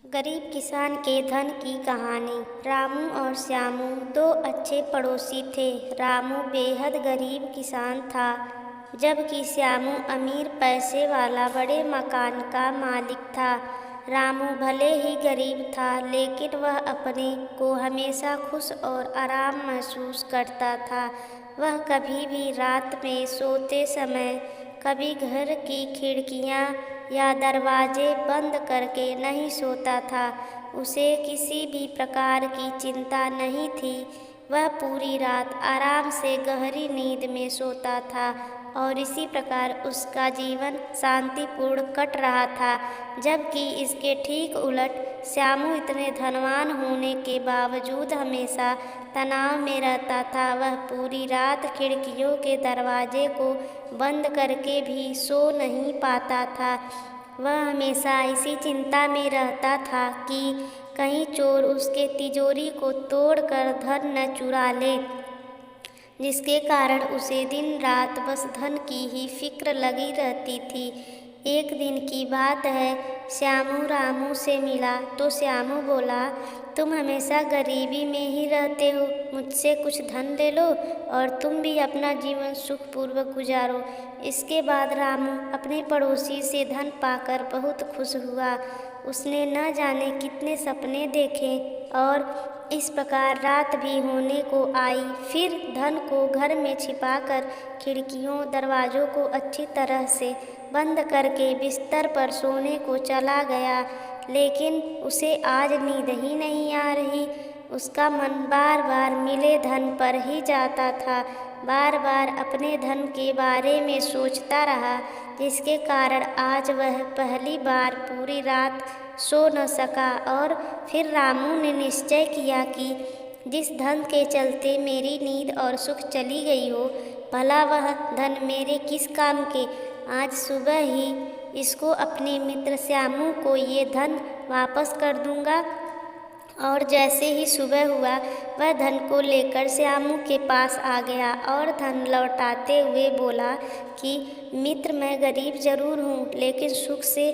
गरीब किसान के धन की कहानी। रामू और श्यामू दो अच्छे पड़ोसी थे। रामू बेहद गरीब किसान था, जबकि श्यामू अमीर पैसे वाला बड़े मकान का मालिक था। रामू भले ही गरीब था, लेकिन वह अपने को हमेशा खुश और आराम महसूस करता था। वह कभी भी रात में सोते समय कभी घर की खिड़कियां या दरवाजे बंद करके नहीं सोता था। उसे किसी भी प्रकार की चिंता नहीं थी। वह पूरी रात आराम से गहरी नींद में सोता था और इसी प्रकार उसका जीवन शांतिपूर्ण कट रहा था। जबकि इसके ठीक उलट श्यामू इतने धनवान होने के बावजूद हमेशा तनाव में रहता था। वह पूरी रात खिड़कियों के दरवाजे को बंद करके भी सो नहीं पाता था। वह हमेशा इसी चिंता में रहता था कि कहीं चोर उसके तिजोरी को तोड़कर धन न चुरा ले, जिसके कारण उसे दिन रात बस धन की ही फिक्र लगी रहती थी। एक दिन की बात है, श्यामू रामू से मिला तो श्यामू बोला, तुम हमेशा गरीबी में ही रहते हो, मुझसे कुछ धन ले लो और तुम भी अपना जीवन सुखपूर्वक गुजारो। इसके बाद रामू अपने पड़ोसी से धन पाकर बहुत खुश हुआ। उसने न जाने कितने सपने देखे और इस प्रकार रात भी होने को आई। फिर धन को घर में छिपाकर खिड़कियों दरवाज़ों को अच्छी तरह से बंद करके बिस्तर पर सोने को चला गया। लेकिन उसे आज नींद ही नहीं आ रही। उसका मन बार बार मिले धन पर ही जाता था। बार बार अपने धन के बारे में सोचता रहा, जिसके कारण आज वह पहली बार पूरी रात सो न सका। और फिर रामू ने निश्चय किया कि जिस धन के चलते मेरी नींद और सुख चली गई हो, भला वह धन मेरे किस काम के। आज सुबह ही इसको अपने मित्र श्यामू को ये धन वापस कर दूंगा। और जैसे ही सुबह हुआ, वह धन को लेकर श्यामू के पास आ गया और धन लौटाते हुए बोला कि मित्र, मैं गरीब जरूर हूँ, लेकिन सुख से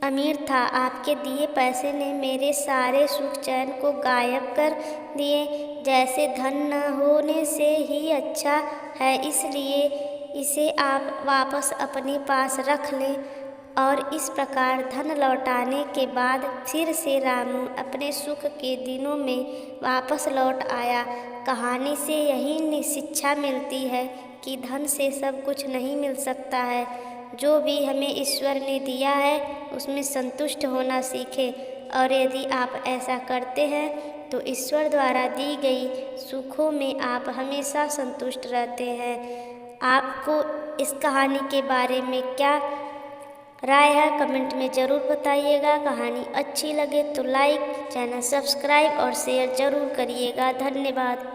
अमीर था। आपके दिए पैसे ने मेरे सारे सुख चैन को गायब कर दिए। जैसे धन न होने से ही अच्छा है, इसलिए इसे आप वापस अपने पास रख लें। और इस प्रकार धन लौटाने के बाद फिर से रामू अपने सुख के दिनों में वापस लौट आया। कहानी से यही शिक्षा मिलती है कि धन से सब कुछ नहीं मिल सकता है। जो भी हमें ईश्वर ने दिया है उसमें संतुष्ट होना सीखें, और यदि आप ऐसा करते हैं तो ईश्वर द्वारा दी गई सुखों में आप हमेशा संतुष्ट रहते हैं। आपको इस कहानी के बारे में क्या राय है, कमेंट में ज़रूर बताइएगा। कहानी अच्छी लगे तो लाइक, चैनल सब्सक्राइब और शेयर ज़रूर करिएगा। धन्यवाद।